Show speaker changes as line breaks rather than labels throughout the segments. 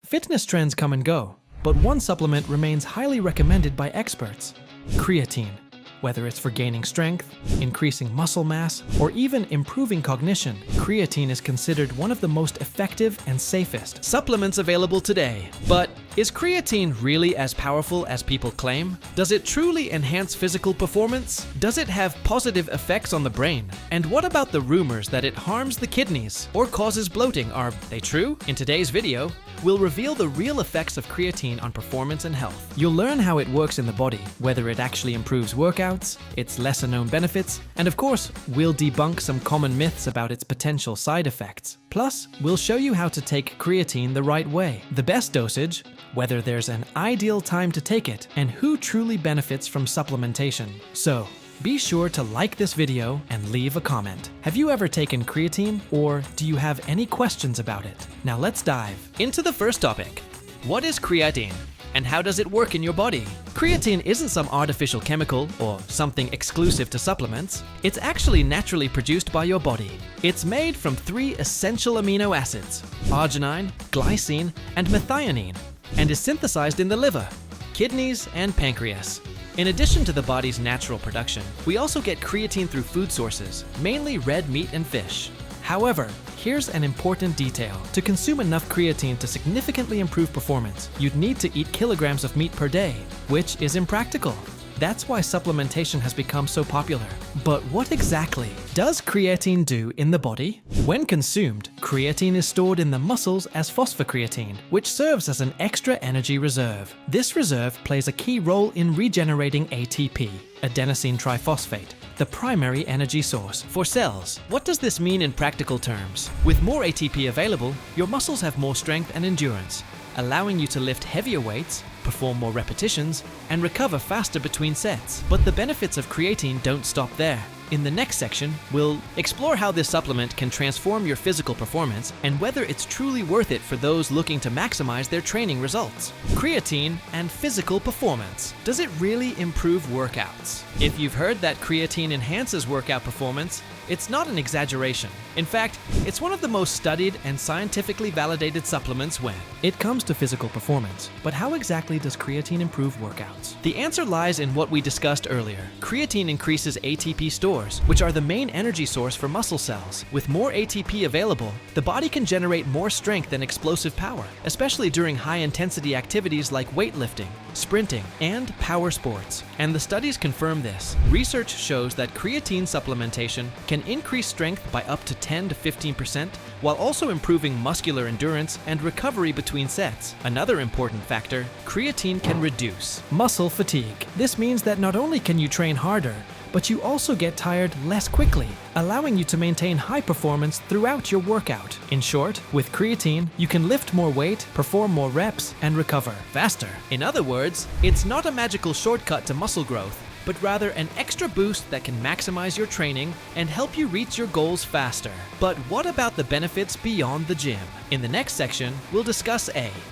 Fitness trends come and go, but one supplement remains highly recommended by experts: creatine. Whether it's for gaining strength, increasing muscle mass, or even improving cognition, creatine is considered one of the most effective and safest supplements available today. But is creatine really as powerful as people claim? Does it truly enhance physical performance? Does it have positive effects on the brain? And what about the rumors that it harms the kidneys or causes bloating? Are they true? In today's video, we'll reveal the real effects of creatine on performance and health. You'll learn how it works in the body, whether it actually improves workouts, its lesser-known benefits, and of course, we'll debunk some common myths about its potential side effects. Plus, we'll show you how to take creatine the right way, the best dosage, whether there's an ideal time to take it, and who truly benefits from supplementation. So, be sure to like this video and leave a comment. Have you ever taken creatine, or do you have any questions about it? Now let's dive into the first topic. What is creatine, and how does it work in your body? Creatine isn't some artificial chemical or something exclusive to supplements. It's actually naturally produced by your body. It's made from 3 essential amino acids: arginine, glycine, and methionine, and is synthesized in the liver, kidneys, and pancreas. In addition to the body's natural production, we also get creatine through food sources, mainly red meat and fish. However, here's an important detail. To consume enough creatine to significantly improve performance, you'd need to eat kilograms of meat per day, which is impractical. That's why supplementation has become so popular. But what exactly does creatine do in the body? When consumed, creatine is stored in the muscles as phosphocreatine, which serves as an extra energy reserve. This reserve plays a key role in regenerating ATP, adenosine triphosphate, the primary energy source for cells. What does this mean in practical terms? With more ATP available, your muscles have more strength and endurance, allowing you to lift heavier weights, perform more repetitions, and recover faster between sets. But the benefits of creatine don't stop there. In the next section, we'll explore how this supplement can transform your physical performance and whether it's truly worth it for those looking to maximize their training results. Creatine and physical performance. Does it really improve workouts? If you've heard that creatine enhances workout performance, it's not an exaggeration. In fact, it's one of the most studied and scientifically validated supplements when it comes to physical performance. But how exactly does creatine improve workouts? The answer lies in what we discussed earlier. Creatine increases ATP stores, which are the main energy source for muscle cells. With more ATP available, the body can generate more strength and explosive power, especially during high-intensity activities like weightlifting, sprinting, and power sports. And the studies confirm this. Research shows that creatine supplementation can increase strength by up to 10 to 15%, while also improving muscular endurance and recovery between sets. Another important factor, creatine can reduce muscle fatigue. This means that not only can you train harder, but you also get tired less quickly, allowing you to maintain high performance throughout your workout. In short, with creatine, you can lift more weight, perform more reps, and recover faster. In other words, it's not a magical shortcut to muscle growth, but rather an extra boost that can maximize your training and help you reach your goals faster. But what about the benefits beyond the gym? In the next section, we'll discuss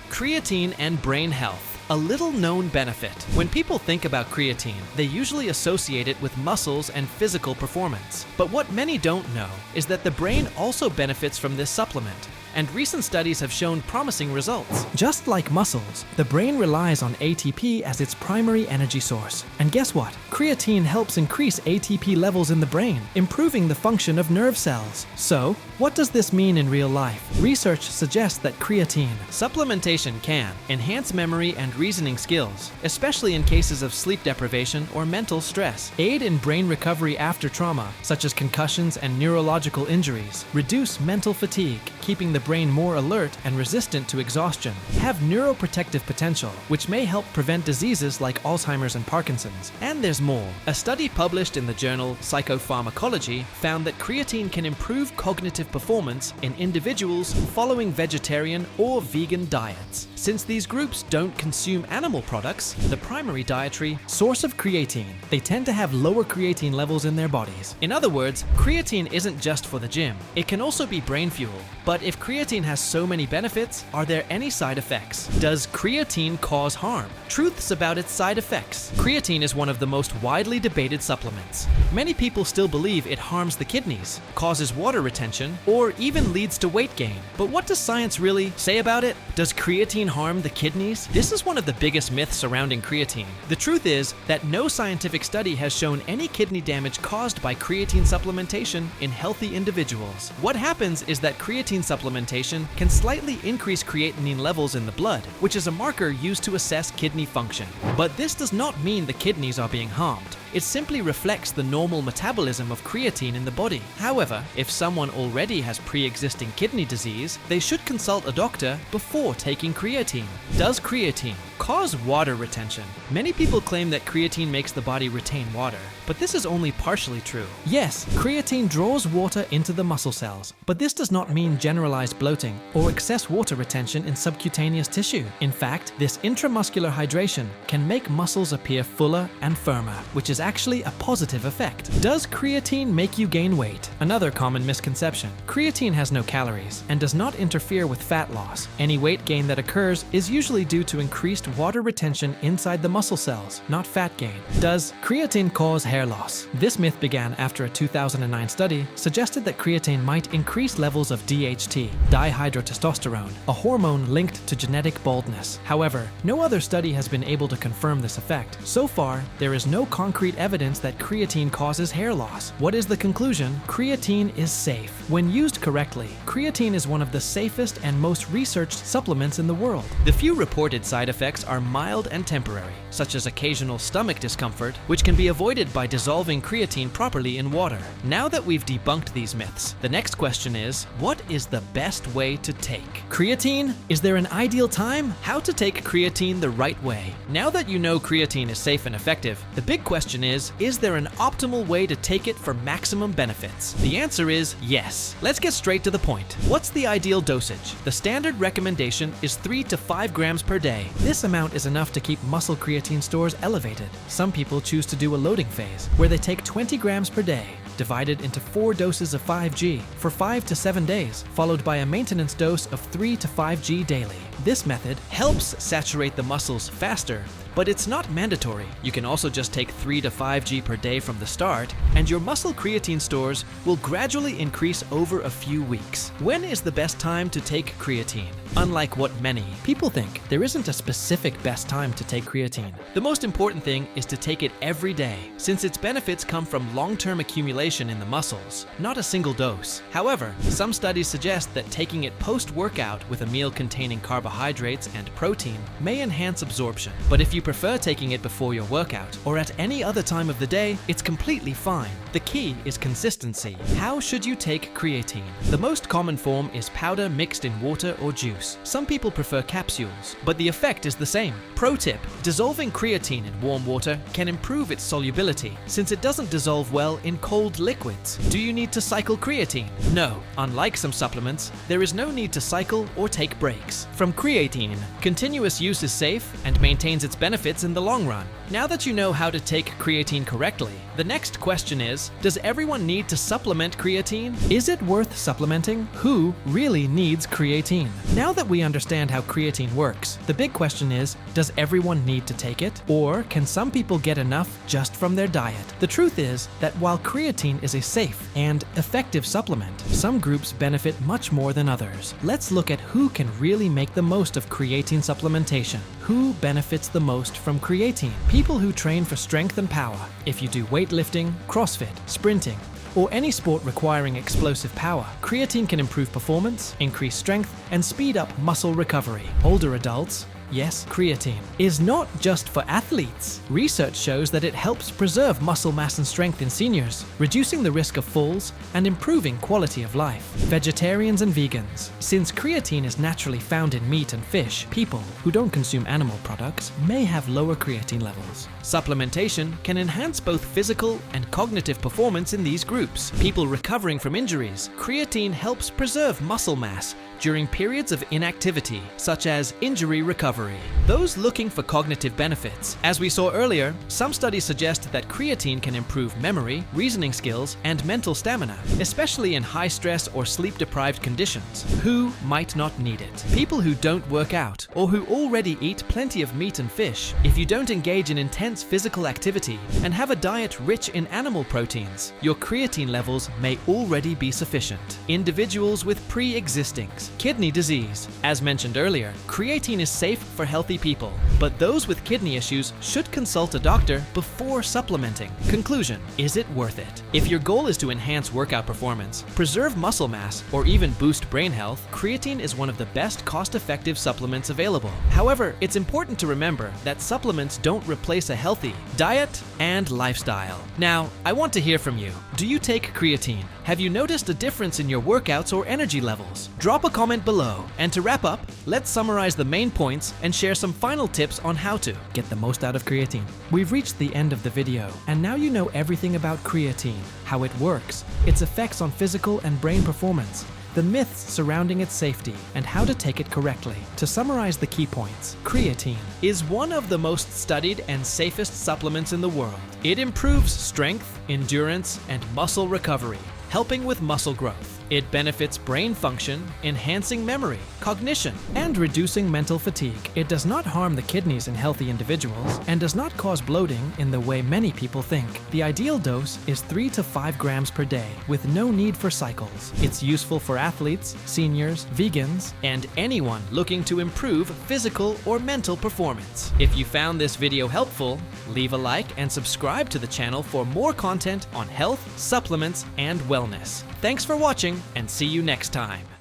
creatine and brain health. A little known benefit. When people think about creatine, they usually associate it with muscles and physical performance. But what many don't know is that the brain also benefits from this supplement, and recent studies have shown promising results. Just like muscles, the brain relies on ATP as its primary energy source. And guess what? Creatine helps increase ATP levels in the brain, improving the function of nerve cells. So, what does this mean in real life? Research suggests that creatine supplementation can enhance memory and reasoning skills, especially in cases of sleep deprivation or mental stress, aid in brain recovery after trauma, such as concussions and neurological injuries, reduce mental fatigue, keeping the brain more alert and resistant to exhaustion, have neuroprotective potential, which may help prevent diseases like Alzheimer's and Parkinson's. And there's more. A study published in the journal Psychopharmacology found that creatine can improve cognitive performance in individuals following vegetarian or vegan diets. Since these groups don't consume animal products, the primary dietary source of creatine, they tend to have lower creatine levels in their bodies. In other words, creatine isn't just for the gym. It can also be brain fuel. But if creatine has so many benefits, are there any side effects? Does creatine cause harm? Truths about its side effects. Creatine is one of the most widely debated supplements. Many people still believe it harms the kidneys, causes water retention, or even leads to weight gain. But what does science really say about it? Does creatine creatine harm the kidneys? This is one of the biggest myths surrounding creatine. The truth is that no scientific study has shown any kidney damage caused by creatine supplementation in healthy individuals. What happens is that creatine supplementation can slightly increase creatinine levels in the blood, which is a marker used to assess kidney function. But this does not mean the kidneys are being harmed. It simply reflects the normal metabolism of creatine in the body. However, if someone already has pre-existing kidney disease, they should consult a doctor before taking creatine. Does creatine cause water retention? Many people claim that creatine makes the body retain water, but this is only partially true. Yes, creatine draws water into the muscle cells, but this does not mean generalized bloating or excess water retention in subcutaneous tissue. In fact, this intramuscular hydration can make muscles appear fuller and firmer, which is actually a positive effect. Does creatine make you gain weight? Another common misconception. Creatine has no calories and does not interfere with fat loss. Any weight gain that occurs is usually due to increased water retention inside the muscle cells, not fat gain. Does creatine cause hair loss? This myth began after a 2009 study suggested that creatine might increase levels of DHT, dihydrotestosterone, a hormone linked to genetic baldness. However, no other study has been able to confirm this effect. So far, there is no concrete evidence that creatine causes hair loss. What is the conclusion? Creatine is safe. When used correctly, creatine is one of the safest and most researched supplements in the world. The few reported side effects are mild and temporary, such as occasional stomach discomfort, which can be avoided by dissolving creatine properly in water. Now that we've debunked these myths, the next question is, what is the best way to take creatine? Is there an ideal time? How to take creatine the right way? Now that you know creatine is safe and effective, the big question is there an optimal way to take it for maximum benefits? The answer is yes. Let's get straight to the point. What's the ideal dosage? The standard recommendation is 3 to 5 grams per day. This amount is enough to keep muscle creatine stores elevated. Some people choose to do a loading phase, where they take 20 grams per day, divided into 4 doses of 5G for 5 to 7 days, followed by a maintenance dose of 3 to 5G daily. This method helps saturate the muscles faster, but it's not mandatory. You can also just take 3 to 5G per day from the start, and your muscle creatine stores will gradually increase over a few weeks. When is the best time to take creatine? Unlike what many people think, there isn't a specific best time to take creatine. The most important thing is to take it every day, since its benefits come from long-term accumulation in the muscles, not a single dose. However, some studies suggest that taking it post-workout with a meal containing carbohydrates and protein may enhance absorption. But if you prefer taking it before your workout or at any other time of the day, it's completely fine. The key is consistency. How should you take creatine? The most common form is powder mixed in water or juice. Some people prefer capsules, but the effect is the same. Pro tip: dissolving creatine in warm water can improve its solubility, since it doesn't dissolve well in cold liquids. Do you need to cycle creatine? No. Unlike some supplements, there is no need to cycle or take breaks. From creatine, continuous use is safe and maintains its benefits in the long run. Now that you know how to take creatine correctly, the next question is, does everyone need to supplement creatine? Is it worth supplementing? Who really needs creatine? Now that we understand how creatine works, the big question is, does everyone need to take it? Or can some people get enough just from their diet? The truth is that while creatine is a safe and effective supplement, some groups benefit much more than others. Let's look at who can really make the most of creatine supplementation. Who benefits the most from creatine? People who train for strength and power. If you do weightlifting, CrossFit, sprinting, or any sport requiring explosive power, creatine can improve performance, increase strength, and speed up muscle recovery. Older adults, yes, creatine is not just for athletes. Research shows that it helps preserve muscle mass and strength in seniors, reducing the risk of falls and improving quality of life. Vegetarians and vegans. Since creatine is naturally found in meat and fish, people who don't consume animal products may have lower creatine levels. Supplementation can enhance both physical and cognitive performance in these groups. People recovering from injuries. Creatine helps preserve muscle mass during periods of inactivity, such as injury recovery. Those looking for cognitive benefits. As we saw earlier, some studies suggest that creatine can improve memory, reasoning skills, and mental stamina, especially in high-stress or sleep-deprived conditions. Who might not need it? People who don't work out, or who already eat plenty of meat and fish. If you don't engage in intense physical activity and have a diet rich in animal proteins, your creatine levels may already be sufficient. Individuals with pre-existing remedies. Kidney disease. As mentioned earlier, creatine is safe for healthy people, but those with kidney issues should consult a doctor before supplementing. Conclusion: is it worth it? If your goal is to enhance workout performance, preserve muscle mass, or even boost brain health, creatine is one of the best cost-effective supplements available. However, it's important to remember that supplements don't replace a healthy diet and lifestyle. Now, I want to hear from you. Do you take creatine? Have you noticed a difference in your workouts or energy levels? Drop a comment below. And to wrap up, let's summarize the main points and share some final tips on how to get the most out of creatine. We've reached the end of the video, and now you know everything about creatine, how it works, its effects on physical and brain performance, the myths surrounding its safety, and how to take it correctly. To summarize the key points, creatine is one of the most studied and safest supplements in the world. It improves strength, endurance, and muscle recovery, helping with muscle growth. It benefits brain function, enhancing memory, cognition, and reducing mental fatigue. It does not harm the kidneys in healthy individuals and does not cause bloating in the way many people think. The ideal dose is 3 to 5 grams per day with no need for cycles. It's useful for athletes, seniors, vegans, and anyone looking to improve physical or mental performance. If you found this video helpful, leave a like and subscribe to the channel for more content on health, supplements, and wellness. Thanks for watching, and see you next time.